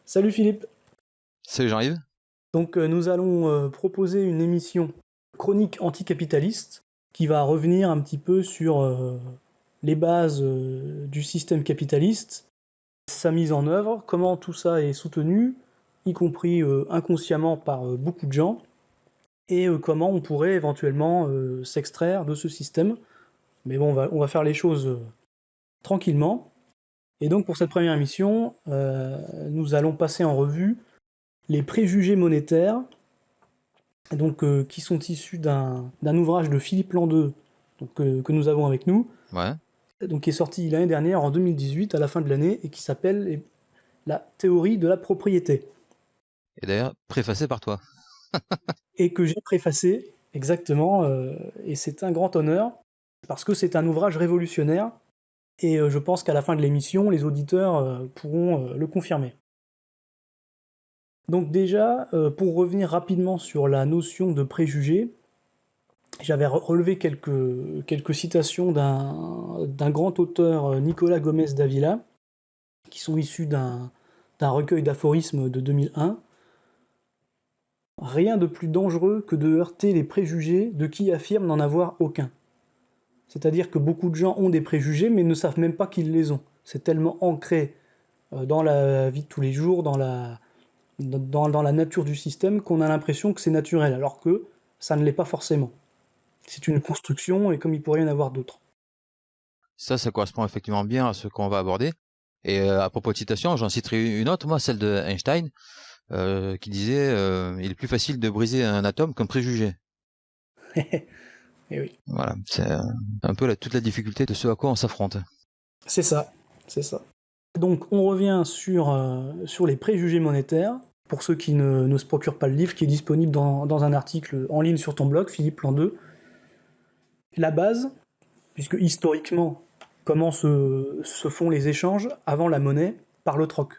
Salut Philippe. Salut Jean-Yves. Donc nous allons proposer une émission chronique anticapitaliste qui va revenir un petit peu sur les bases du système capitaliste, sa mise en œuvre, comment tout ça est soutenu, y compris inconsciemment par beaucoup de gens, et comment on pourrait éventuellement s'extraire de ce système. Mais bon, on va faire les choses tranquillement. Et donc pour cette première émission, nous allons passer en revue les préjugés monétaires, donc, qui sont issus d'un ouvrage de Philippe Landeux, donc, que nous avons avec nous, Ouais. donc, qui est sorti l'année dernière, en 2018, à la fin de l'année, et qui s'appelle La théorie de la propriété. Et d'ailleurs, préfacé par toi. Et que j'ai préfacé, exactement, et c'est un grand honneur, parce que c'est un ouvrage révolutionnaire, et je pense qu'à la fin de l'émission, les auditeurs pourront le confirmer. Donc déjà, pour revenir rapidement sur la notion de préjugé, j'avais relevé quelques citations d'un grand auteur, Nicolas Gomez d'Avila, qui sont issues d'un recueil d'aphorismes de 2001. Rien de plus dangereux que de heurter les préjugés de qui affirme n'en avoir aucun. C'est-à-dire que beaucoup de gens ont des préjugés, mais ne savent même pas qu'ils les ont. C'est tellement ancré dans la vie de tous les jours, dans la nature du système, qu'on a l'impression que c'est naturel, alors que ça ne l'est pas forcément. C'est une construction, et comme il pourrait y en avoir d'autres. Ça correspond effectivement bien à ce qu'on va aborder. Et à propos de citation, j'en citerai une autre, moi, celle de Einstein, qui disait il est plus facile de briser un atome qu'un préjugé. Et oui. Voilà, c'est un peu toute la difficulté de ce à quoi on s'affronte. C'est ça, c'est ça. Donc on revient sur les préjugés monétaires, pour ceux qui ne se procurent pas le livre, qui est disponible dans un article en ligne sur ton blog, Philippe Landeux. La base, puisque historiquement, comment se font les échanges avant la monnaie? Par le troc.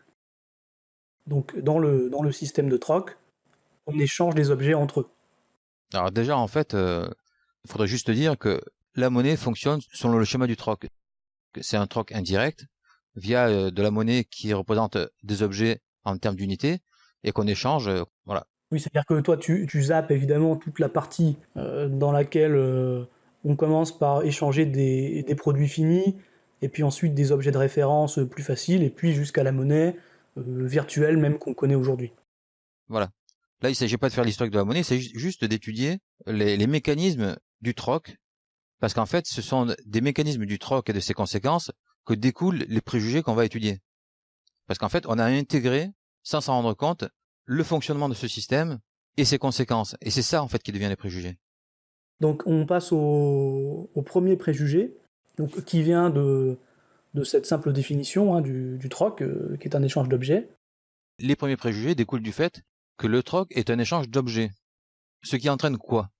Donc dans le système de troc, on échange les objets entre eux. Alors déjà, en fait, il faudrait juste dire que la monnaie fonctionne selon le schéma du troc. C'est un troc indirect via de la monnaie qui représente des objets en termes d'unités et qu'on échange, voilà. Oui, c'est-à-dire que toi, tu zappes évidemment toute la partie dans laquelle on commence par échanger des produits finis, et puis ensuite des objets de référence plus faciles, et puis jusqu'à la monnaie virtuelle même qu'on connaît aujourd'hui. Voilà. Là, il ne s'agit pas de faire l'historique de la monnaie, c'est juste d'étudier les mécanismes du troc, parce qu'en fait, ce sont des mécanismes du troc et de ses conséquences que découlent les préjugés qu'on va étudier. Parce qu'en fait, on a intégré, sans s'en rendre compte, le fonctionnement de ce système et ses conséquences. Et c'est ça, en fait, qui devient les préjugés. Donc on passe au premier préjugé, donc, qui vient de cette simple définition hein, du troc, qui est un échange d'objets. Les premiers préjugés découlent du fait que le troc est un échange d'objets. Ce qui entraîne quoi?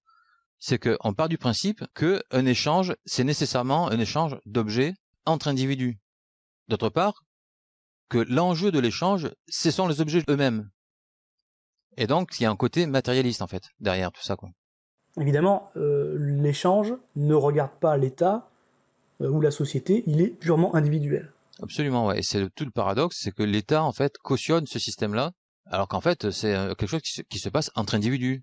C'est qu'on part du principe qu'un échange, c'est nécessairement un échange d'objets entre individus. D'autre part, que l'enjeu de l'échange, ce sont les objets eux-mêmes. Et donc, il y a un côté matérialiste, en fait, derrière tout ça, quoi. Évidemment, l'échange ne regarde pas l'État ou la société, il est purement individuel. Absolument, ouais. Et c'est tout le paradoxe, c'est que l'État, en fait, cautionne ce système-là, alors qu'en fait, c'est quelque chose qui se passe entre individus.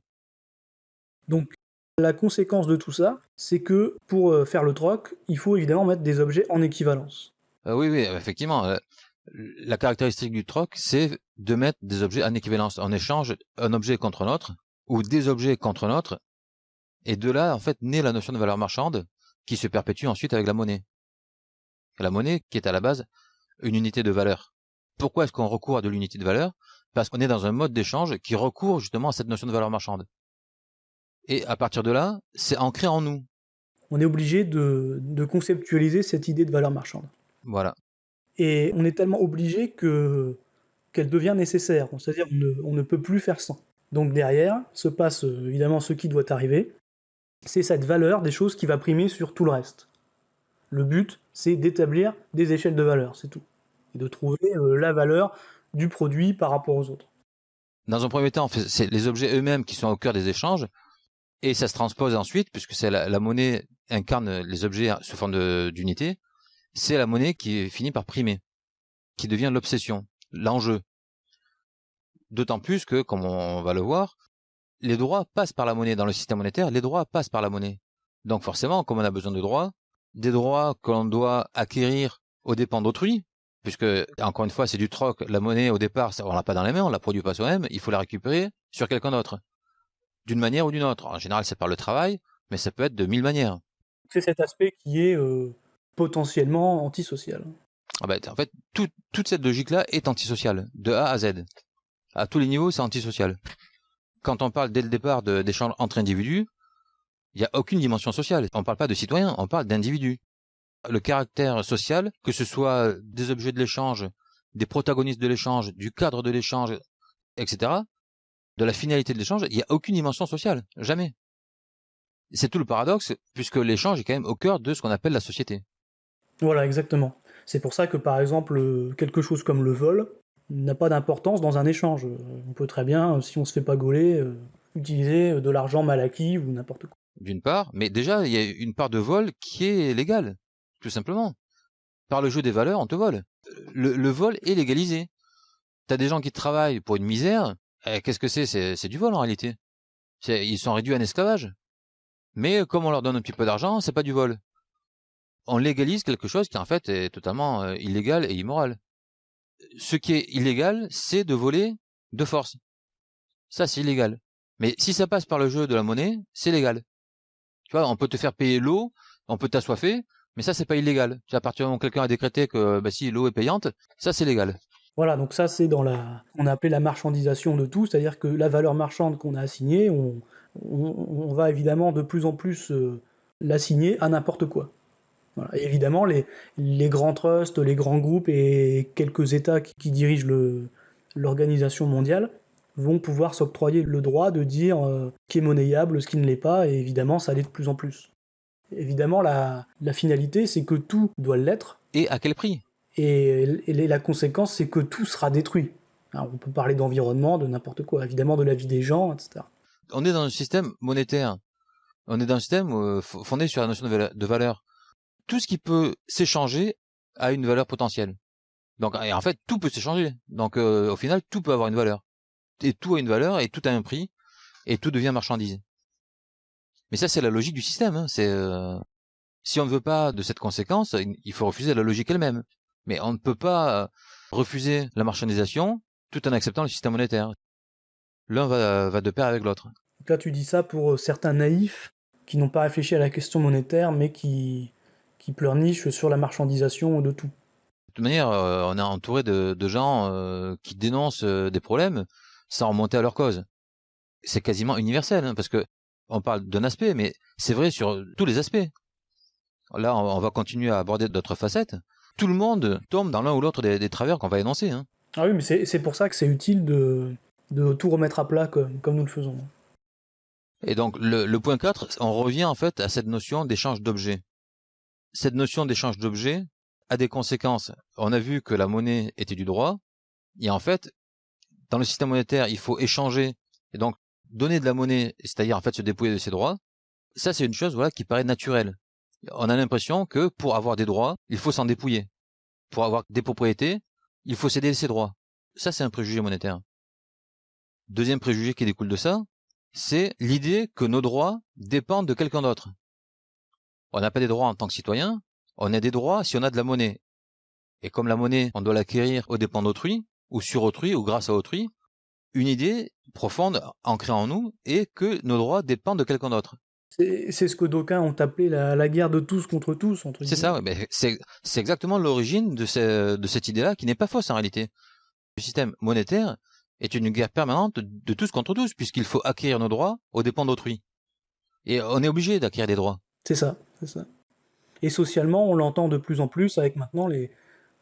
Donc, la conséquence de tout ça, c'est que pour faire le troc, il faut évidemment mettre des objets en équivalence. Oui, effectivement. La caractéristique du troc, c'est de mettre des objets en équivalence. On échange un objet contre un autre, ou des objets contre un autre, et de là, en fait, naît la notion de valeur marchande, qui se perpétue ensuite avec la monnaie. La monnaie qui est à la base une unité de valeur. Pourquoi est-ce qu'on recourt à de l'unité de valeur? Parce qu'on est dans un mode d'échange qui recourt justement à cette notion de valeur marchande. Et à partir de là, c'est ancré en nous. On est obligé de conceptualiser cette idée de valeur marchande. Voilà. Et on est tellement obligé qu'elle devient nécessaire. C'est-à-dire on ne peut plus faire sans. Donc derrière se passe évidemment ce qui doit arriver. C'est cette valeur des choses qui va primer sur tout le reste. Le but, c'est d'établir des échelles de valeur, c'est tout. Et de trouver la valeur du produit par rapport aux autres. Dans un premier temps, c'est les objets eux-mêmes qui sont au cœur des échanges, et ça se transpose ensuite, puisque c'est la monnaie incarne les objets sous forme d'unité, c'est la monnaie qui finit par primer, qui devient l'obsession, l'enjeu. D'autant plus que, comme on va le voir, les droits passent par la monnaie. Dans le système monétaire, les droits passent par la monnaie. Donc forcément, comme on a besoin de droits, des droits que l'on doit acquérir aux dépens d'autrui, puisque, encore une fois, c'est du troc. La monnaie, au départ, on l'a pas dans les mains, on la produit pas soi-même, il faut la récupérer sur quelqu'un d'autre, d'une manière ou d'une autre. En général, c'est par le travail, mais ça peut être de 1000 manières. C'est cet aspect qui est potentiellement antisocial. En fait, toute cette logique-là est antisociale, de A à Z. À tous les niveaux, c'est antisocial. Quand on parle dès le départ d'échanges entre individus, il n'y a aucune dimension sociale. On ne parle pas de citoyens, on parle d'individus. Le caractère social, que ce soit des objets de l'échange, des protagonistes de l'échange, du cadre de l'échange, etc., de la finalité de l'échange, il n'y a aucune dimension sociale. Jamais. C'est tout le paradoxe, puisque l'échange est quand même au cœur de ce qu'on appelle la société. Voilà, exactement. C'est pour ça que, par exemple, quelque chose comme le vol n'a pas d'importance dans un échange. On peut très bien, si on se fait pas gauler, utiliser de l'argent mal acquis ou n'importe quoi. D'une part, mais déjà, il y a une part de vol qui est légale, tout simplement. Par le jeu des valeurs, on te vole. Le vol est légalisé. T'as des gens qui travaillent pour une misère, qu'est-ce que c'est? C'est du vol en réalité. Ils sont réduits à un esclavage. Mais comme on leur donne un petit peu d'argent, c'est pas du vol. On légalise quelque chose qui en fait est totalement illégal et immoral. Ce qui est illégal, c'est de voler de force. Ça, c'est illégal. Mais si ça passe par le jeu de la monnaie, c'est légal. Tu vois, on peut te faire payer l'eau, on peut t'assoiffer, mais ça, c'est pas illégal. À partir du moment où quelqu'un a décrété que si l'eau est payante, ça, c'est légal. Voilà, donc ça c'est on a appelé la marchandisation de tout, c'est-à-dire que la valeur marchande qu'on a assignée, on va évidemment de plus en plus l'assigner à n'importe quoi. Voilà. Et évidemment, les grands trusts, les grands groupes et quelques États qui dirigent l'organisation mondiale vont pouvoir s'octroyer le droit de dire ce qui est monnayable, ce qui ne l'est pas, et évidemment, ça l'est de plus en plus. Évidemment, la finalité, c'est que tout doit l'être. Et à quel prix? Et la conséquence, c'est que tout sera détruit. Alors, on peut parler d'environnement, de n'importe quoi, évidemment de la vie des gens, etc. On est dans un système monétaire. On est dans un système fondé sur la notion de valeur. Tout ce qui peut s'échanger a une valeur potentielle. Donc, et en fait, tout peut s'échanger. Donc, au final, tout peut avoir une valeur. Et tout a une valeur, et tout a un prix, et tout devient marchandise. Mais ça, c'est la logique du système. Hein. Si on ne veut pas de cette conséquence, il faut refuser la logique elle-même. Mais on ne peut pas refuser la marchandisation tout en acceptant le système monétaire. L'un va de pair avec l'autre. Donc là, tu dis ça pour certains naïfs qui n'ont pas réfléchi à la question monétaire, mais qui pleurnichent sur la marchandisation de tout. De toute manière, on est entouré de gens qui dénoncent des problèmes sans remonter à leur cause. C'est quasiment universel, hein, parce que on parle d'un aspect, mais c'est vrai sur tous les aspects. Là, on va continuer à aborder d'autres facettes. Tout le monde tombe dans l'un ou l'autre des travers qu'on va énoncer. Hein. Ah oui, mais c'est pour ça que c'est utile de tout remettre à plat comme nous le faisons. Et donc, le point 4, on revient en fait à cette notion d'échange d'objets. Cette notion d'échange d'objets a des conséquences. On a vu que la monnaie était du droit, et en fait, dans le système monétaire, il faut échanger, et donc donner de la monnaie, c'est-à-dire en fait se dépouiller de ses droits. Ça, c'est une chose qui paraît naturelle. On a l'impression que pour avoir des droits, il faut s'en dépouiller. Pour avoir des propriétés, il faut céder ses droits. Ça, c'est un préjugé monétaire. Deuxième préjugé qui découle de ça, c'est l'idée que nos droits dépendent de quelqu'un d'autre. On n'a pas des droits en tant que citoyen, on a des droits si on a de la monnaie. Et comme la monnaie, on doit l'acquérir aux dépens d'autrui, ou sur autrui, ou grâce à autrui, une idée profonde ancrée en nous est que nos droits dépendent de quelqu'un d'autre. C'est ce que d'aucuns ont appelé la guerre de tous contre tous, entre C'est guillemets. ça, ouais, mais c'est exactement l'origine de cette idée-là, qui n'est pas fausse en réalité. Le système monétaire est une guerre permanente de tous contre tous, puisqu'il faut acquérir nos droits aux dépens d'autrui. Et on est obligé d'acquérir des droits. C'est ça, c'est ça. Et socialement, on l'entend de plus en plus avec maintenant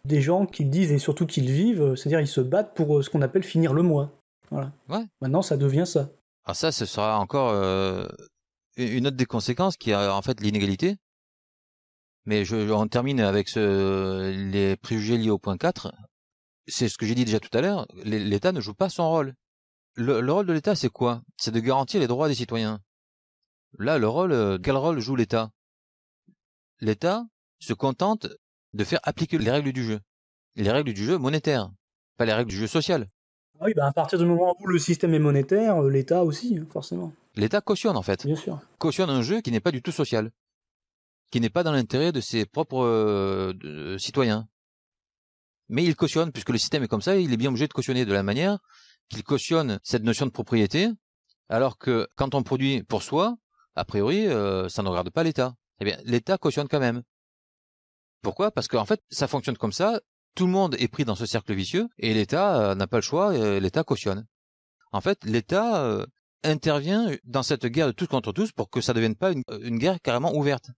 des gens qui le disent et surtout qui le vivent, c'est-à-dire ils se battent pour ce qu'on appelle finir le mois. Voilà. Ouais. Maintenant, ça devient ça. Alors ça, ce sera encore une autre des conséquences qui est en fait l'inégalité. Mais on termine avec les préjugés liés au point 4. C'est ce que j'ai dit déjà tout à l'heure. L'État ne joue pas son rôle. Le rôle de l'État, c'est quoi? C'est de garantir les droits des citoyens. Là, quel rôle joue l'État? L'État se contente de faire appliquer les règles du jeu. Les règles du jeu monétaire, pas les règles du jeu social. Ah oui, bah, à partir du moment où le système est monétaire, l'État aussi, forcément. L'État cautionne, en fait. Bien sûr. Cautionne un jeu qui n'est pas du tout social, qui n'est pas dans l'intérêt de ses propres citoyens. Mais il cautionne, puisque le système est comme ça, il est bien obligé de cautionner de la manière qu'il cautionne cette notion de propriété, alors que quand on produit pour soi, a priori, ça ne regarde pas l'État. Eh bien, l'État cautionne quand même. Pourquoi? Parce qu'en fait, ça fonctionne comme ça, tout le monde est pris dans ce cercle vicieux, et l'État n'a pas le choix, l'État cautionne. En fait, l'État intervient dans cette guerre de tous contre tous pour que ça ne devienne pas une guerre carrément ouverte.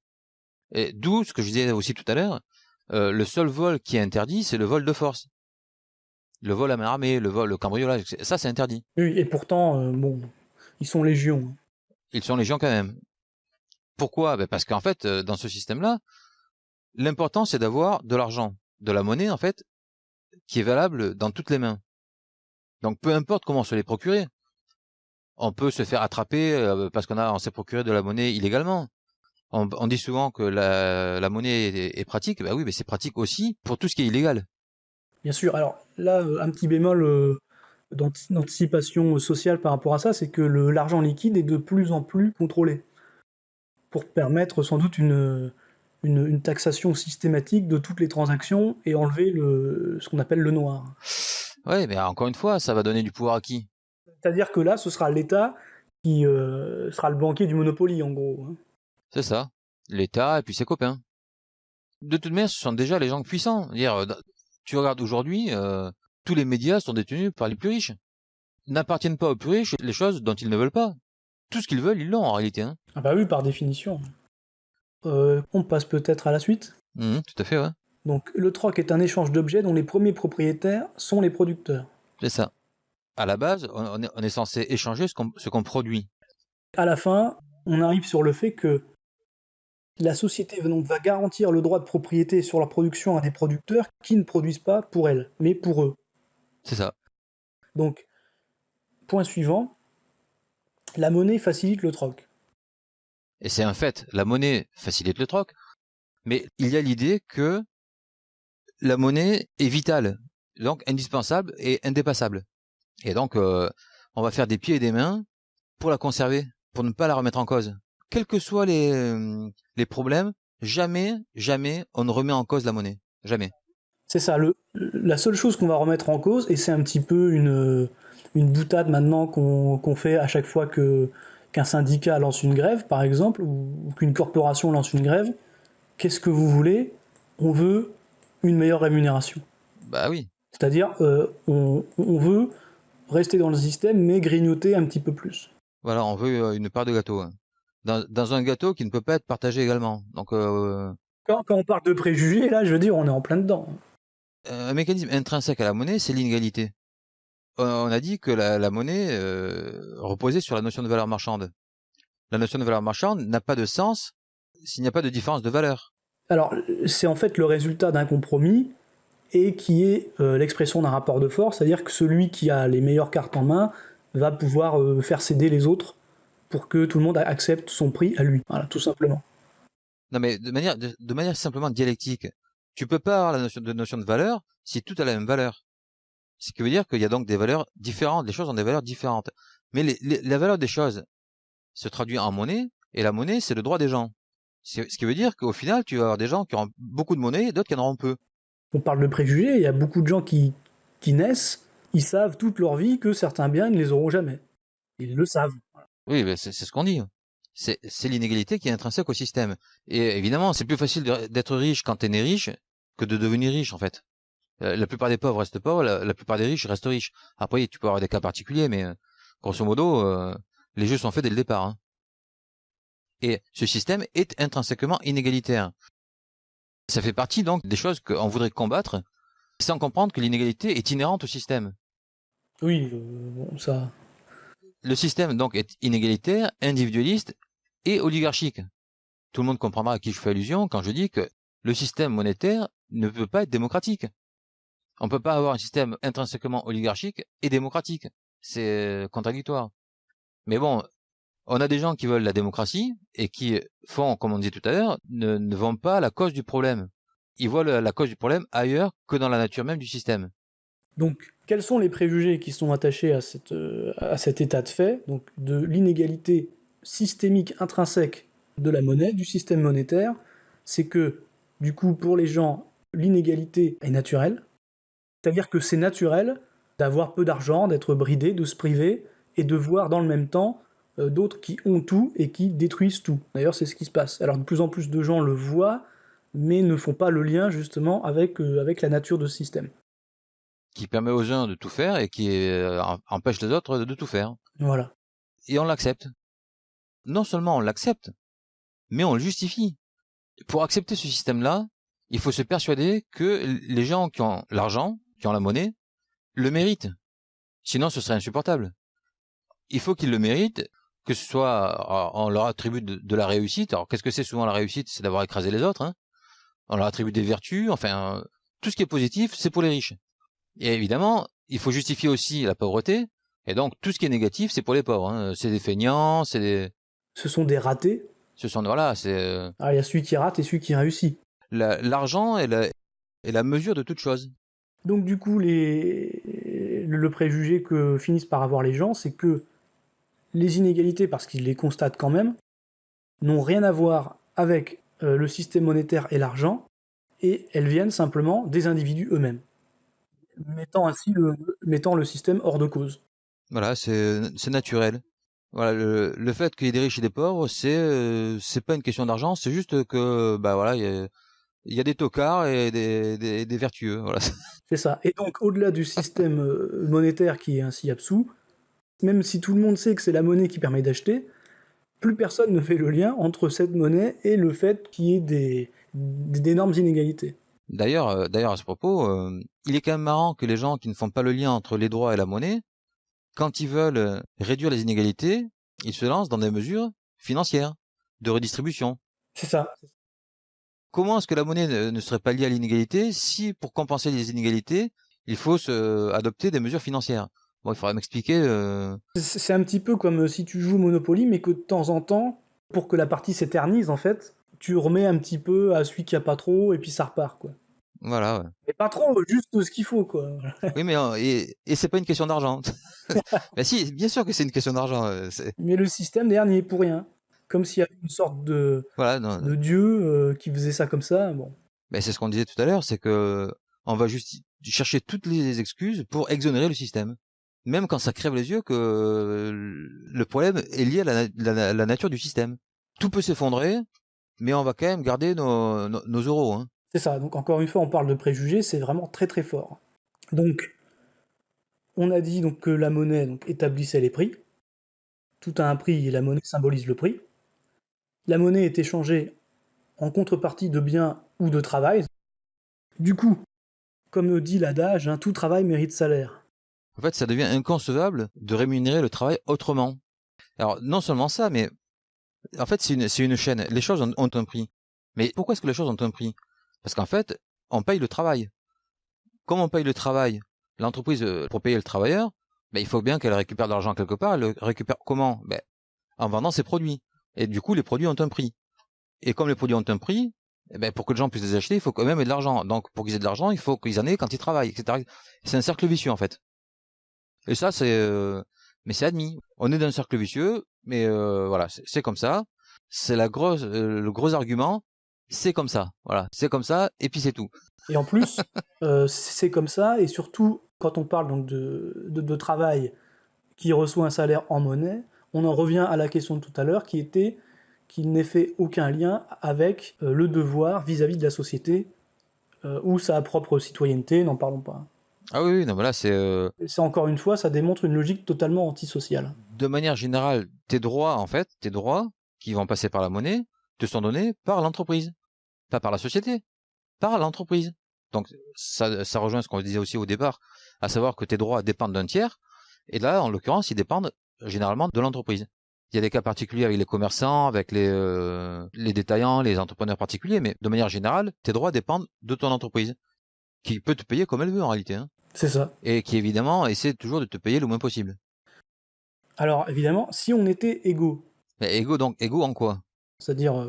Et d'où ce que je disais aussi tout à l'heure, le seul vol qui est interdit, c'est le vol de force. Le vol à main armée, le cambriolage, ça c'est interdit. Oui, et pourtant, bon, ils sont légions. Ils sont légion quand même. Pourquoi? Ben parce qu'en fait, dans ce système-là, l'important c'est d'avoir de l'argent, de la monnaie en fait, qui est valable dans toutes les mains. Donc peu importe comment on se les procurer, on peut se faire attraper parce on s'est procuré de la monnaie illégalement. On dit souvent que la monnaie est pratique. Bah oui, mais c'est pratique aussi pour tout ce qui est illégal. Bien sûr. Alors là, un petit bémol d'anticipation sociale par rapport à ça, c'est que l'argent liquide est de plus en plus contrôlé, pour permettre sans doute une taxation systématique de toutes les transactions et enlever ce qu'on appelle le noir. Ouais, mais encore une fois, ça va donner du pouvoir à qui? C'est-à-dire que là, ce sera l'État qui sera le banquier du Monopoly, en gros. Hein. C'est ça. L'État et puis ses copains. De toute manière, ce sont déjà les gens puissants. Dire, tu regardes aujourd'hui, tous les médias sont détenus par les plus riches. N'appartiennent pas aux plus riches les choses dont ils ne veulent pas. Tout ce qu'ils veulent, ils l'ont en réalité. Hein. Ah bah oui, par définition. On passe peut-être à la suite. Tout à fait, ouais. Donc le troc est un échange d'objets dont les premiers propriétaires sont les producteurs. C'est ça. À la base, on est censé échanger ce qu'on produit. À la fin, on arrive sur le fait que la société donc, va garantir le droit de propriété sur la production à des producteurs qui ne produisent pas pour elle, mais pour eux. C'est ça. Donc, point suivant, la monnaie facilite le troc. Et c'est un fait. La monnaie facilite le troc. Mais il y a l'idée que la monnaie est vitale, donc indispensable et indépassable. Et donc, on va faire des pieds et des mains pour la conserver, pour ne pas la remettre en cause. Quels que soient les problèmes, jamais on ne remet en cause la monnaie. Jamais. C'est ça, la seule chose qu'on va remettre en cause, et c'est un petit peu une boutade maintenant qu'on fait à chaque fois qu'un syndicat lance une grève, par exemple, ou qu'une corporation lance une grève, qu'est-ce que vous voulez? On veut une meilleure rémunération. Bah oui. C'est-à-dire, on veut rester dans le système, mais grignoter un petit peu plus. Voilà, on veut une part de gâteau. Hein. Dans un gâteau qui ne peut pas être partagé également. Donc, Quand on parle de préjugés, là, je veux dire, on est en plein dedans. un mécanisme intrinsèque à la monnaie, c'est l'inégalité. On a dit que la monnaie reposait sur la notion de valeur marchande. La notion de valeur marchande n'a pas de sens s'il n'y a pas de différence de valeur. Alors, c'est en fait le résultat d'un compromis et qui est l'expression d'un rapport de force, c'est-à-dire que celui qui a les meilleures cartes en main va pouvoir faire céder les autres pour que tout le monde accepte son prix à lui. Voilà, tout simplement. Non, mais de manière simplement dialectique, tu peux pas avoir la notion de valeur si tout a la même valeur. Ce qui veut dire qu'il y a donc des valeurs différentes, les choses ont des valeurs différentes. Mais la valeur des choses se traduit en monnaie, et la monnaie, c'est le droit des gens. Ce qui veut dire qu'au final, tu vas avoir des gens qui auront beaucoup de monnaie et d'autres qui en auront peu. On parle de préjugés, il y a beaucoup de gens qui naissent, ils savent toute leur vie que certains biens, ils ne les auront jamais. Ils le savent. Oui, mais c'est ce qu'on dit. C'est l'inégalité qui est intrinsèque au système. Et évidemment, c'est plus facile d'être riche quand t'es né riche que de devenir riche, en fait. La plupart des pauvres restent pauvres, la plupart des riches restent riches. Après, tu peux avoir des cas particuliers, mais grosso modo, les jeux sont faits dès le départ. Hein. Et ce système est intrinsèquement inégalitaire. Ça fait partie donc des choses qu'on voudrait combattre, sans comprendre que l'inégalité est inhérente au système. Oui, bon, ça. Le système donc est inégalitaire, individualiste et oligarchique. Tout le monde comprendra à qui je fais allusion quand je dis que le système monétaire ne peut pas être démocratique. On ne peut pas avoir un système intrinsèquement oligarchique et démocratique. C'est contradictoire. Mais bon, on a des gens qui veulent la démocratie et qui font, comme on disait tout à l'heure, ne vont pas à la cause du problème. Ils voient la cause du problème ailleurs que dans la nature même du système. Donc, Quels sont les préjugés qui sont attachés à cet état de fait, donc de l'inégalité systémique intrinsèque de la monnaie, du système monétaire? C'est que, du coup, pour les gens, l'inégalité est naturelle, c'est-à-dire que c'est naturel d'avoir peu d'argent, d'être bridé, de se priver, et de voir dans le même temps d'autres qui ont tout et qui détruisent tout. D'ailleurs, c'est ce qui se passe. Alors de plus en plus de gens le voient, mais ne font pas le lien justement avec la nature de ce système. Qui permet aux uns de tout faire et qui empêche les autres de tout faire. Voilà. Et on l'accepte. Non seulement on l'accepte, mais on le justifie. Pour accepter ce système-là, il faut se persuader que les gens qui ont l'argent, qui ont la monnaie, le méritent. Sinon, ce serait insupportable. Il faut qu'ils le méritent, que ce soit, on leur attribue de la réussite. Alors, qu'est-ce que c'est souvent la réussite? C'est d'avoir écrasé les autres, hein. On leur attribue des vertus, enfin, tout ce qui est positif, c'est pour les riches. Et évidemment, il faut justifier aussi la pauvreté, et donc tout ce qui est négatif, c'est pour les pauvres, hein. C'est des feignants, Ce sont des ratés. voilà, c'est Alors il y a celui qui rate et celui qui réussit. l'argent est la mesure de toute chose. Donc du coup, le préjugé que finissent par avoir les gens, c'est que les inégalités, parce qu'ils les constatent quand même, n'ont rien à voir avec le système monétaire et l'argent, et elles viennent simplement des individus eux-mêmes, mettant le système hors de cause. Voilà, c'est naturel. Voilà, le fait qu'il y ait des riches et des pauvres, c'est pas une question d'argent, c'est juste que bah voilà, il y a des tocards et des vertueux, voilà. C'est ça. Et donc, au-delà du système monétaire qui est ainsi absous, même si tout le monde sait que c'est la monnaie qui permet d'acheter, plus personne ne fait le lien entre cette monnaie et le fait qu'il y ait d'énormes inégalités. D'ailleurs à ce propos, il est quand même marrant que les gens qui ne font pas le lien entre les droits et la monnaie, quand ils veulent réduire les inégalités, ils se lancent dans des mesures financières de redistribution. C'est ça. Comment est-ce que la monnaie ne serait pas liée à l'inégalité si, pour compenser les inégalités, il faut adopter des mesures financières? Bon, il faudrait m'expliquer. C'est un petit peu comme si tu joues Monopoly, mais que de temps en temps, pour que la partie s'éternise, en fait, tu remets un petit peu à celui qui a pas trop, et puis ça repart, quoi. Voilà. Ouais. Mais pas trop, juste ce qu'il faut, quoi. Oui, mais et c'est pas une question d'argent. Ben si, bien sûr que c'est une question d'argent. Mais le système, derrière, n'y est pour rien. Comme s'il y avait une sorte Voilà. Non, de dieu qui faisait ça comme ça, bon. ben c'est ce qu'on disait tout à l'heure, c'est que on va juste chercher toutes les excuses pour exonérer le système, même quand ça crève les yeux que le problème est lié à la nature du système. Tout peut s'effondrer, mais on va quand même garder nos euros, hein. C'est ça, donc encore une fois, on parle de préjugés, c'est vraiment très très fort. Donc, on a dit donc, que la monnaie donc, établissait les prix. Tout a un prix et la monnaie symbolise le prix. La monnaie est échangée en contrepartie de biens ou de travail. Du coup, comme dit l'adage, hein, tout travail mérite salaire. En fait, ça devient inconcevable de rémunérer le travail autrement. Alors, non seulement ça, mais en fait, c'est une chaîne. Les choses ont un prix. Mais pourquoi est-ce que les choses ont un prix? Parce qu'en fait, on paye le travail. Comme on paye le travail, l'entreprise, pour payer le travailleur, ben, il faut bien qu'elle récupère de l'argent quelque part. Elle le récupère comment? Ben, en vendant ses produits. Et du coup, les produits ont un prix. Et comme les produits ont un prix, eh ben, pour que les gens puissent les acheter, il faut quand même de l'argent. Donc, pour qu'ils aient de l'argent, il faut qu'ils en aient quand ils travaillent, etc. C'est un cercle vicieux, en fait. Et ça, mais c'est admis. On est dans un cercle vicieux, mais voilà, c'est comme ça. C'est le gros argument. C'est comme ça. Voilà, c'est comme ça, et puis c'est tout. Et en plus, c'est comme ça, et surtout, quand on parle donc de travail qui reçoit un salaire en monnaie, on en revient à la question de tout à l'heure qui était qu'il n'ait fait aucun lien avec le devoir vis-à-vis de la société ou sa propre citoyenneté, n'en parlons pas. Ah oui, oui, non, mais là, Et ça, encore une fois, ça démontre une logique totalement antisociale. de manière générale, tes droits, en fait, tes droits qui vont passer par la monnaie, te sont donnés par l'entreprise, pas par la société, par l'entreprise. Donc, ça rejoint ce qu'on disait aussi au départ, à savoir que tes droits dépendent d'un tiers, et là, en l'occurrence, ils dépendent généralement de l'entreprise. Il y a des cas particuliers avec les commerçants, avec les détaillants, les entrepreneurs particuliers, mais de manière générale, tes droits dépendent de ton entreprise, qui peut te payer comme elle veut en réalité, hein, C'est ça. et qui évidemment essaie toujours de te payer le moins possible. Alors, évidemment, si on était égaux, Mais égaux en quoi? c'est-à-dire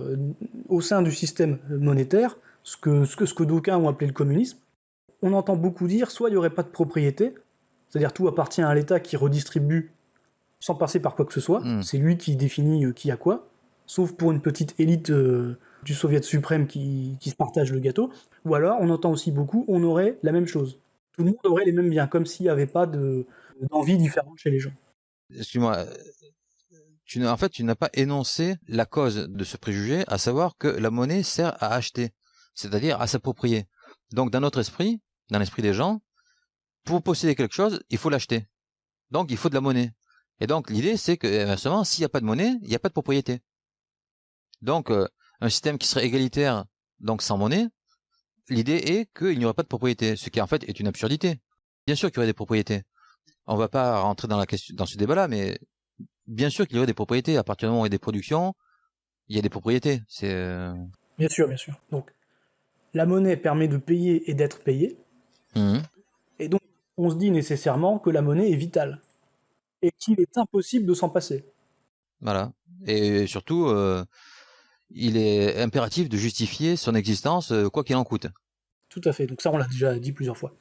au sein du système monétaire, ce que d'aucuns ont appelé le communisme, on entend beaucoup dire soit il n'y aurait pas de propriété, C'est-à-dire tout appartient à l'État qui redistribue sans passer par quoi que ce soit. C'est lui qui définit qui a quoi, sauf pour une petite élite du Soviet suprême qui se partage le gâteau. Ou alors, on entend aussi beaucoup, on aurait la même chose. Tout le monde aurait les mêmes biens, comme s'il n'y avait pas d'envie différente chez les gens. Excuse-moi, tu n'as pas énoncé la cause de ce préjugé, à savoir que la monnaie sert à acheter, c'est-à-dire à s'approprier. Donc, dans notre esprit, dans l'esprit des gens, pour posséder quelque chose, il faut l'acheter. Donc, il faut de la monnaie. Et donc, l'idée, c'est que, inversement, s'il n'y a pas de monnaie, il n'y a pas de propriété. Donc, un système qui serait égalitaire, donc sans monnaie, l'idée est qu'il n'y aurait pas de propriété, ce qui en fait est une absurdité. Bien sûr qu'il y aurait des propriétés. On va pas rentrer dans ce débat-là, mais bien sûr qu'il y aurait des propriétés. À partir du moment où il y a des productions, il y a des propriétés. Bien sûr, bien sûr. Donc, la monnaie permet de payer et d'être payé. Et donc, on se dit nécessairement que la monnaie est vitale. Et qu'il est impossible de s'en passer. Voilà. Et surtout, il est impératif de justifier son existence, quoi qu'il en coûte. Tout à fait. Donc ça, on l'a déjà dit plusieurs fois.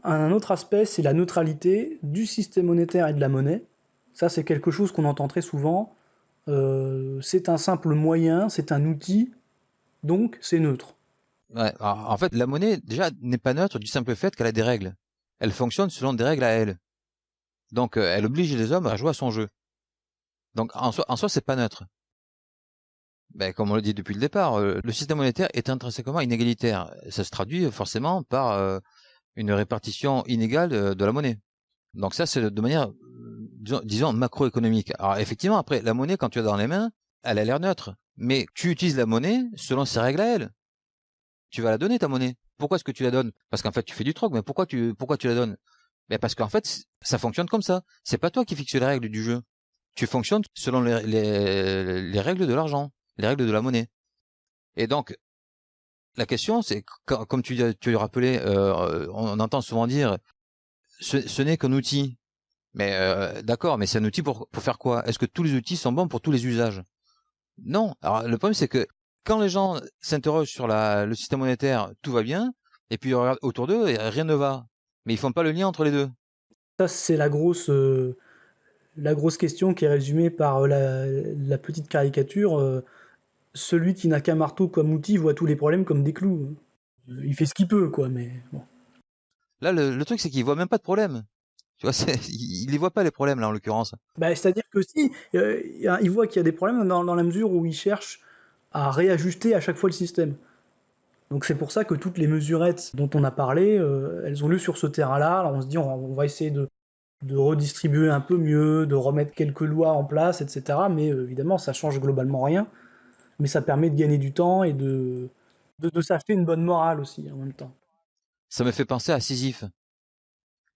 Un autre aspect, c'est la neutralité du système monétaire et de la monnaie. Ça, c'est quelque chose qu'on entend très souvent. C'est un simple moyen, c'est un outil, donc c'est neutre. Ouais. Alors, en fait, la monnaie, déjà, n'est pas neutre du simple fait qu'elle a des règles. Elle fonctionne selon des règles à elle. Donc, elle oblige les hommes à jouer à son jeu. Donc, en soi, c'est pas neutre. Ben, comme on le dit depuis le départ, le système monétaire est intrinsèquement inégalitaire. Ça se traduit forcément par une répartition inégale de la monnaie. Donc ça, c'est de manière, disons, macroéconomique. Alors effectivement, après, la monnaie, quand tu as dans les mains, elle a l'air neutre. Mais tu utilises la monnaie selon ses règles à elle. Tu vas la donner, ta monnaie. Pourquoi est-ce que tu la donnes? Parce qu'en fait, tu fais du troc, mais pourquoi tu la donnes? Ben parce qu'en fait, ça fonctionne comme ça. C'est pas toi qui fixes les règles du jeu. Tu fonctionnes selon les règles de l'argent, les règles de la monnaie. Et donc, la question, c'est, comme tu l'as rappelé, on entend souvent dire, ce n'est qu'un outil. Mais d'accord, mais c'est un outil pour faire quoi? Est-ce que tous les outils sont bons pour tous les usages? Non. Alors le problème, c'est que quand les gens s'interrogent sur le système monétaire, tout va bien, et puis ils regardent autour d'eux, et rien ne va. Mais ils font pas le lien entre les deux. Ça, c'est la grosse question qui est résumée par la petite caricature. Celui qui n'a qu'un marteau comme outil voit tous les problèmes comme des clous. Il fait ce qu'il peut, quoi, mais bon. Là, le truc, c'est qu'ils voient même pas de problème. Tu vois, ils les voient pas les problèmes là en l'occurrence. Bah, c'est-à-dire que si, il voit qu'il y a des problèmes dans la mesure où il cherche à réajuster à chaque fois le système. Donc c'est pour ça que toutes les mesurettes dont on a parlé, elles ont lieu sur ce terrain-là. Alors on se dit on va essayer de redistribuer un peu mieux, de remettre quelques lois en place, etc. Mais évidemment, ça change globalement rien. Mais ça permet de gagner du temps et de s'acheter une bonne morale aussi en même temps. Ça me fait penser à Sisyphe.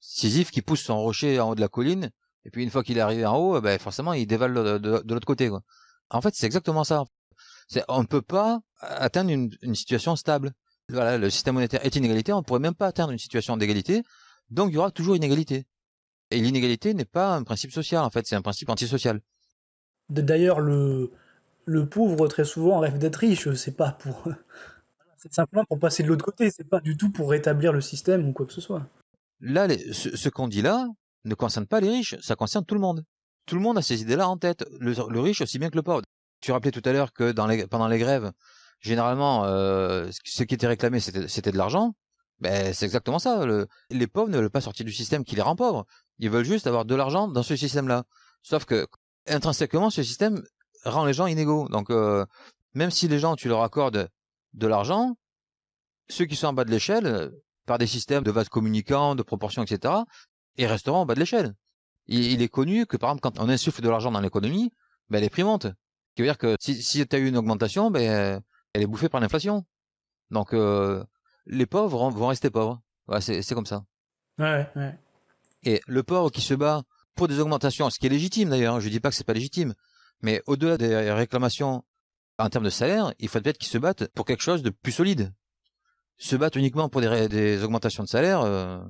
Sisyphe qui pousse son rocher en haut de la colline, et puis une fois qu'il est arrivé en haut, ben forcément il dévale de l'autre côté, quoi. En fait, c'est exactement ça. On ne peut pas atteindre une situation stable. Voilà, le système monétaire est inégalitaire, on ne pourrait même pas atteindre une situation d'égalité, donc il y aura toujours inégalité. Et l'inégalité n'est pas un principe social, en fait, c'est un principe antisocial. D'ailleurs, le pauvre très souvent rêve d'être riche, c'est pas pour c'est simplement pour passer de l'autre côté, c'est pas du tout pour rétablir le système ou quoi que ce soit. Là, ce qu'on dit là ne concerne pas les riches, ça concerne tout le monde. Tout le monde a ces idées-là en tête, le riche aussi bien que le pauvre. Tu rappelais tout à l'heure que pendant les grèves, généralement, ce qui était réclamé, c'était de l'argent. Ben, c'est exactement ça. Les pauvres ne veulent pas sortir du système qui les rend pauvres. Ils veulent juste avoir de l'argent dans ce système-là. Sauf que, intrinsèquement, ce système rend les gens inégaux. Donc, même si les gens, tu leur accordes de l'argent, ceux qui sont en bas de l'échelle, par des systèmes de vases communicants, de proportions, etc., ils resteront en bas de l'échelle. Il est connu que, par exemple, quand on insuffle de l'argent dans l'économie, ben, les prix montent. Ce qui veut dire que si tu as eu une augmentation, ben, elle est bouffée par l'inflation. Donc, les pauvres vont rester pauvres. Voilà, c'est comme ça. Ouais, ouais. Et le pauvre qui se bat pour des augmentations, ce qui est légitime d'ailleurs, je dis pas que c'est pas légitime, mais au-delà des réclamations en termes de salaire, il faut peut-être qu'ils se battent pour quelque chose de plus solide. Se battre uniquement pour des augmentations de salaire,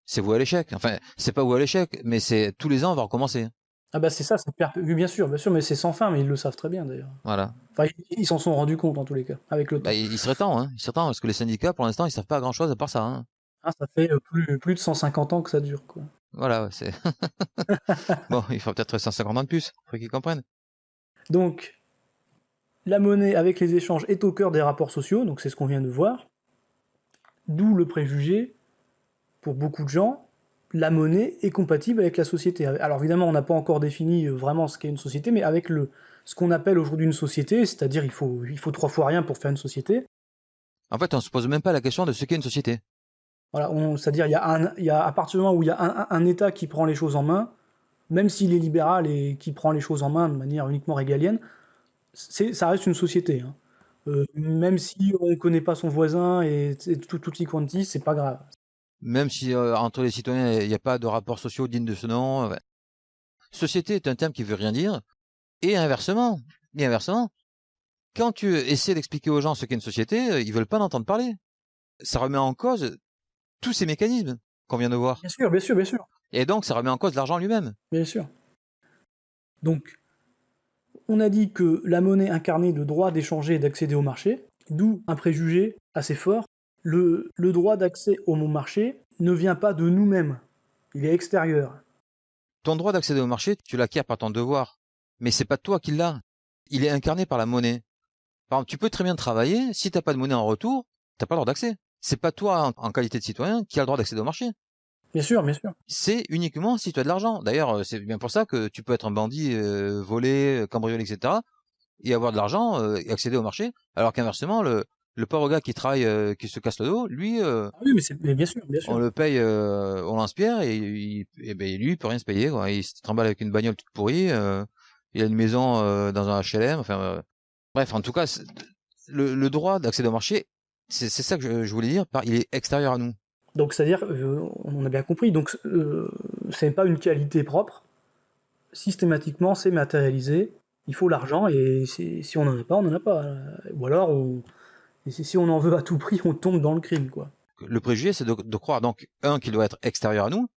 c'est voué à l'échec. Enfin, c'est pas voué à l'échec, mais c'est tous les ans on va recommencer. Ah bah c'est ça, oui, bien sûr, mais c'est sans fin, mais ils le savent très bien d'ailleurs. Voilà. Enfin, ils s'en sont rendus compte en tous les cas, avec le temps. Bah, il serait temps, hein. Il serait temps, parce que les syndicats, pour l'instant, ils savent pas grand-chose à part ça, hein. Ah, ça fait plus de 150 ans que ça dure, quoi. Voilà, ouais, c'est bon, il faut peut-être 150 ans de plus, faut qu'ils comprennent. Donc, la monnaie avec les échanges est au cœur des rapports sociaux, donc c'est ce qu'on vient de voir. D'où le préjugé, pour beaucoup de gens, la monnaie est compatible avec la société. Alors évidemment, on n'a pas encore défini vraiment ce qu'est une société, mais avec ce qu'on appelle aujourd'hui une société, c'est-à-dire il faut 3 fois rien pour faire une société. En fait, on se pose même pas la question de ce qu'est une société. Voilà, c'est-à-dire à partir du moment où il y a un État qui prend les choses en main, même s'il est libéral et qui prend les choses en main de manière uniquement régalienne, ça reste une société, hein. Même si on ne connaît pas son voisin et tutti quanti, c'est pas grave. Même si entre les citoyens, il n'y a pas de rapports sociaux dignes de ce nom. Ouais. Société est un terme qui veut rien dire. Et inversement, quand tu essaies d'expliquer aux gens ce qu'est une société, ils veulent pas en entendre parler. Ça remet en cause tous ces mécanismes qu'on vient de voir. Bien sûr, bien sûr, bien sûr, Et donc, ça remet en cause l'argent lui-même. bien sûr. Donc, on a dit que la monnaie incarnait le droit d'échanger et d'accéder au marché, d'où un préjugé assez fort. Le droit d'accès au marché ne vient pas de nous-mêmes, il est extérieur. Ton droit d'accéder au marché, tu l'acquiers par ton devoir. Mais c'est pas toi qui l'as. Il est incarné par la monnaie. Par exemple, tu peux très bien travailler, si t'as pas de monnaie en retour, t'as pas le droit d'accès. C'est pas toi, en qualité de citoyen, qui a le droit d'accéder au marché. Bien sûr, bien sûr. C'est uniquement si tu as de l'argent. D'ailleurs, c'est bien pour ça que tu peux être un bandit, voler, cambrioler, etc. et avoir de l'argent et accéder au marché. Alors qu'inversement, le pauvre gars qui travaille, qui se casse le dos, lui, Ah oui, mais bien sûr, bien on sûr. le paye au lance-pierre et ben lui, il peut rien se payer, quoi. Il se trimballe avec une bagnole toute pourrie, il a une maison dans un HLM, enfin bref, en tout cas, le droit d'accéder au marché, c'est ça que je voulais dire, il est extérieur à nous. Donc c'est-à-dire, on a bien compris, donc c'est pas une qualité propre, systématiquement c'est matérialisé, il faut l'argent et si on n'en a pas, on n'en a pas. Ou alors, si on en veut à tout prix, on tombe dans le crime, quoi. Le préjugé, c'est de croire donc, qu'il doit être extérieur à nous,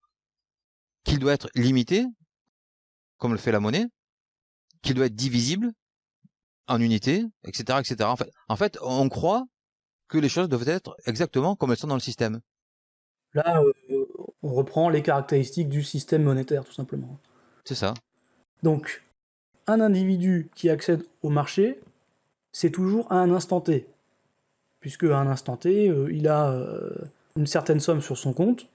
qu'il doit être limité, comme le fait la monnaie, qu'il doit être divisible en unités, etc., etc. En fait, on croit que les choses doivent être exactement comme elles sont dans le système. Là, on reprend les caractéristiques du système monétaire, tout simplement. C'est ça. Donc, un individu qui accède au marché, c'est toujours à un instant T, puisque à un instant T, il a une certaine somme sur son compte,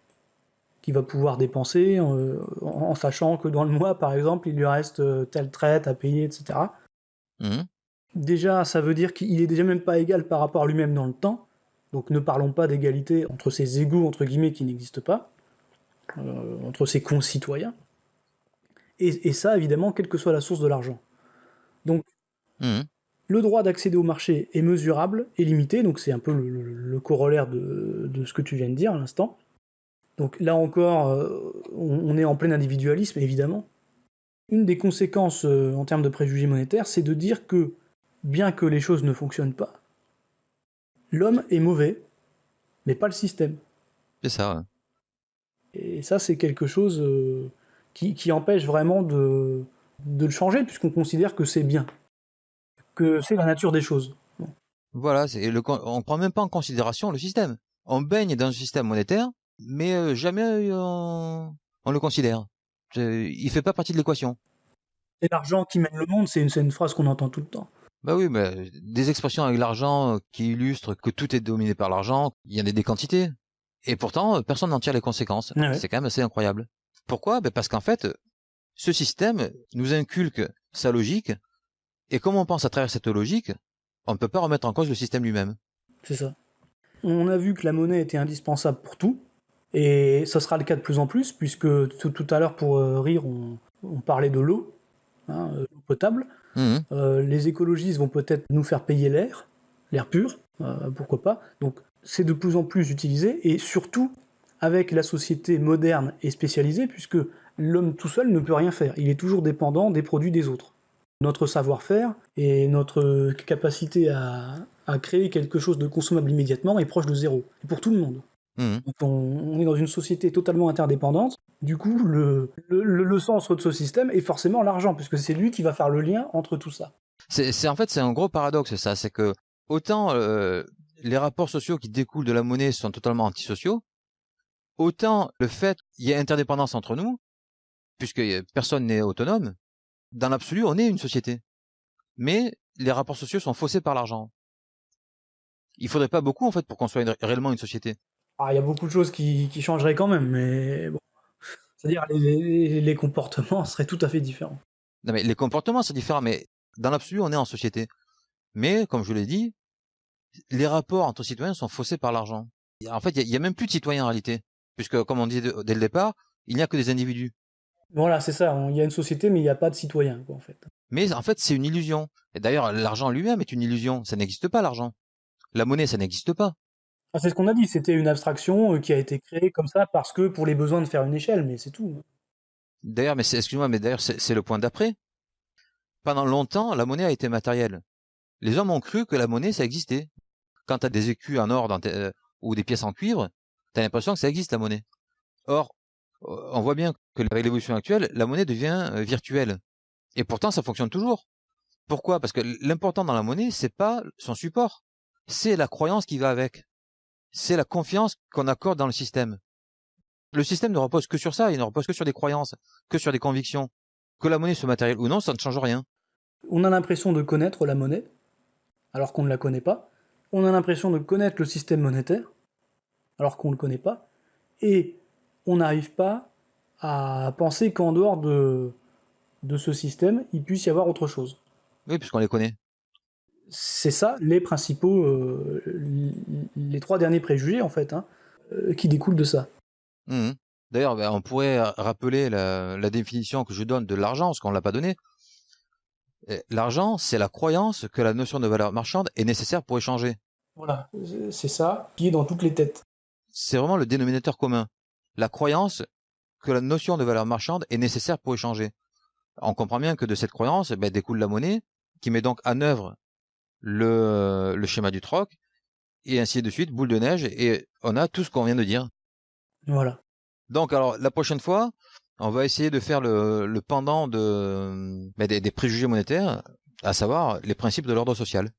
qu'il va pouvoir dépenser en sachant que dans le mois, par exemple, il lui reste telle traite à payer, etc. Mhm. Déjà, ça veut dire qu'il est déjà même pas égal par rapport à lui-même dans le temps. Donc ne parlons pas d'égalité entre ses égaux, entre guillemets, qui n'existent pas, entre ses concitoyens. Et ça, évidemment, quelle que soit la source de l'argent. Donc Mhm. le droit d'accéder au marché est mesurable et limité, donc c'est un peu le corollaire de ce que tu viens de dire à l'instant. Donc là encore, on est en plein individualisme, évidemment. Une des conséquences en termes de préjugés monétaires, c'est de dire que, bien que les choses ne fonctionnent pas, l'homme est mauvais, mais pas le système. C'est ça. Ouais. Et ça, c'est quelque chose qui empêche vraiment de le changer, puisqu'on considère que c'est bien, que c'est la nature des choses. Bon. Voilà, on prend même pas en considération le système. On baigne dans un système monétaire, mais jamais on le considère. Il fait pas partie de l'équation. C'est l'argent qui mène le monde, c'est une phrase qu'on entend tout le temps. Bah oui, mais des expressions avec l'argent qui illustrent que tout est dominé par l'argent, il y en a des quantités. Et pourtant, personne n'en tire les conséquences. Ah ouais. C'est quand même assez incroyable. Pourquoi? Ben parce qu'en fait, ce système nous inculque sa logique, et comme on pense à travers cette logique, on ne peut pas remettre en cause le système lui-même. C'est ça. On a vu que la monnaie était indispensable pour tout, et ça sera le cas de plus en plus, puisque tout à l'heure, pour rire, on parlait de l'eau, hein, l'eau potable. Mhm. Les écologistes vont peut-être nous faire payer l'air pur, pourquoi pas. Donc c'est de plus en plus utilisé, et surtout avec la société moderne et spécialisée, puisque l'homme tout seul ne peut rien faire. Il est toujours dépendant des produits des autres. Notre savoir-faire et notre capacité à créer quelque chose de consommable immédiatement est proche de zéro, et pour tout le monde. Mhm. Donc on est dans une société totalement interdépendante. Du coup, le centre de ce système est forcément l'argent, puisque c'est lui qui va faire le lien entre tout ça. En fait, c'est un gros paradoxe, ça. C'est que autant les rapports sociaux qui découlent de la monnaie sont totalement antisociaux, autant le fait qu'il y ait interdépendance entre nous, puisque personne n'est autonome, dans l'absolu, on est une société. Mais les rapports sociaux sont faussés par l'argent. Il faudrait pas beaucoup, en fait, pour qu'on soit réellement une société. Ah, il y a beaucoup de choses qui changeraient quand même, mais bon. C'est-à-dire les comportements seraient tout à fait différents. Non, mais les comportements, c'est différent, mais dans l'absolu, on est en société. Mais, comme je l'ai dit, les rapports entre citoyens sont faussés par l'argent. En fait, il y a même plus de citoyens en réalité. Puisque, comme on dit dès le départ, il n'y a que des individus. Voilà, c'est ça. Il y a une société, mais il n'y a pas de citoyens, quoi, en fait. Mais, en fait, c'est une illusion. Et d'ailleurs, l'argent lui-même est une illusion. Ça n'existe pas, l'argent. La monnaie, ça n'existe pas. Ah, c'est ce qu'on a dit. C'était une abstraction qui a été créée comme ça parce que pour les besoins de faire une échelle, mais c'est tout. D'ailleurs, excuse-moi, mais d'ailleurs, c'est le point d'après. Pendant longtemps, la monnaie a été matérielle. Les hommes ont cru que la monnaie, ça existait. Quand tu as des écus en or ou des pièces en cuivre, tu as l'impression que ça existe, la monnaie. Or, on voit bien que avec l'évolution actuelle, la monnaie devient virtuelle. Et pourtant, ça fonctionne toujours. Pourquoi? Parce que l'important dans la monnaie, c'est pas son support. C'est la croyance qui va avec. C'est la confiance qu'on accorde dans le système. Le système ne repose que sur ça, il ne repose que sur des croyances, que sur des convictions. Que la monnaie soit matérielle ou non, ça ne change rien. On a l'impression de connaître la monnaie, alors qu'on ne la connaît pas. On a l'impression de connaître le système monétaire, alors qu'on ne le connaît pas. Et on n'arrive pas à penser qu'en dehors de ce système, il puisse y avoir autre chose. Oui, puisqu'on les connaît. C'est ça les principaux, les 3 derniers préjugés en fait, hein, qui découlent de ça. Mmh. D'ailleurs, on pourrait rappeler la définition que je donne de l'argent, parce qu'on ne l'a pas donné. L'argent, c'est la croyance que la notion de valeur marchande est nécessaire pour échanger. Voilà, c'est ça qui est dans toutes les têtes. C'est vraiment le dénominateur commun. La croyance que la notion de valeur marchande est nécessaire pour échanger. On comprend bien que de cette croyance découle la monnaie, qui met donc en œuvre le schéma du troc, et ainsi de suite, boule de neige, et on a tout ce qu'on vient de dire. Voilà. Donc, alors, la prochaine fois, on va essayer de faire le pendant des préjugés monétaires, à savoir les principes de l'ordre social.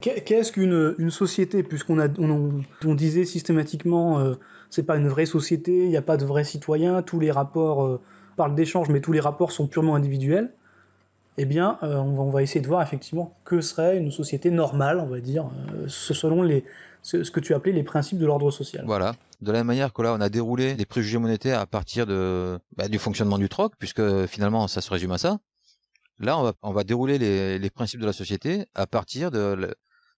Qu'est-ce qu'une société, puisqu'on disait systématiquement, c'est pas une vraie société, il n'y a pas de vrais citoyens, tous les rapports, on parle d'échange, mais tous les rapports sont purement individuels. Eh bien, on va essayer de voir effectivement que serait une société normale, on va dire, selon ce que tu appelais les principes de l'ordre social. Voilà. De la même manière que là, on a déroulé les préjugés monétaires à partir du fonctionnement du troc, puisque finalement, ça se résume à ça. Là, on va dérouler les principes de la société à partir de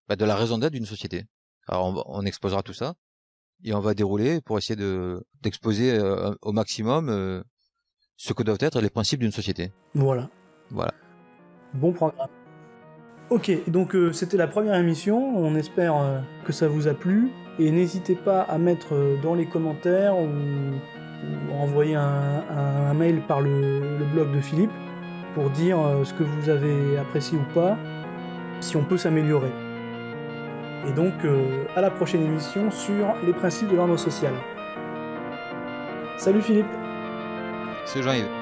la raison d'être d'une société. Alors, on exposera tout ça et on va dérouler pour essayer d'exposer au maximum ce que doivent être les principes d'une société. Voilà. Voilà. Bon programme. Ok, donc c'était la première émission, on espère que ça vous a plu, et n'hésitez pas à mettre dans les commentaires ou envoyer un mail par le blog de Philippe pour dire ce que vous avez apprécié ou pas, si on peut s'améliorer. Et donc à la prochaine émission sur les principes de l'ordre social. Salut Philippe. C'est Jean-Yves.